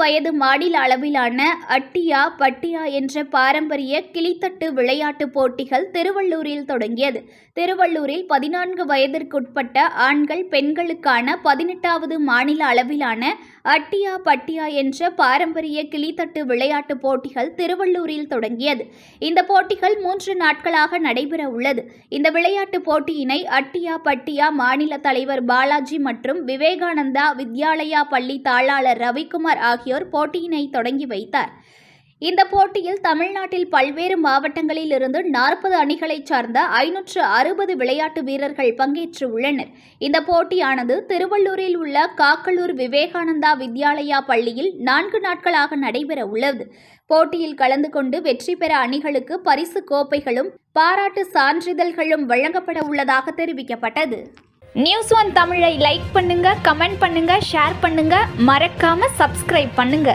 வயது மாநில அளவிலான அட்டியா பட்டியா என்ற பாரம்பரிய கிளித்தட்டு விளையாட்டுப் போட்டிகள் திருவள்ளூரில் தொடங்கியது. திருவள்ளூரில் 14 வயதிற்குட்பட்ட ஆண்கள் பெண்களுக்கான 18வது மாநில அளவிலான அட்டியா பட்டியா என்ற பாரம்பரிய கிளித்தட்டு விளையாட்டுப் போட்டிகள் திருவள்ளூரில் தொடங்கியது. இந்த போட்டிகள் 3 நாட்களாக நடைபெற உள்ளது. இந்த விளையாட்டுப் போட்டியினை அட்டியா பட்டியா மாநில தலைவர் பாலாஜி மற்றும் விவேகானந்தா வித்யாலயா பள்ளி தாளாளர் ரவிக்குமார் ஆகியோர் போட்டியினை தொடங்கி வைத்தார். இந்த போட்டியில் தமிழ்நாட்டில் பல்வேறு மாவட்டங்களில் இருந்து 40 அணிகளைச் சார்ந்த 560 விளையாட்டு வீரர்கள் பங்கேற்று உள்ளனர். இந்த போட்டியானது திருவள்ளூரில் உள்ள காக்கலூர் விவேகானந்தா வித்யாலயா பள்ளியில் 4 நாட்களாக நடைபெற உள்ளது. போட்டியில் கலந்து கொண்டு வெற்றி பெற அணிகளுக்கு பரிசு கோப்பைகளும் பாராட்டு சான்றிதழ்களும் வழங்கப்பட உள்ளதாக தெரிவிக்கப்பட்டது. News1 தமிழை லைக் பண்ணுங்க, கமெண்ட் பண்ணுங்க, ஷேர் பண்ணுங்க, மறக்காம சப்ஸ்கிரைப் பண்ணுங்க.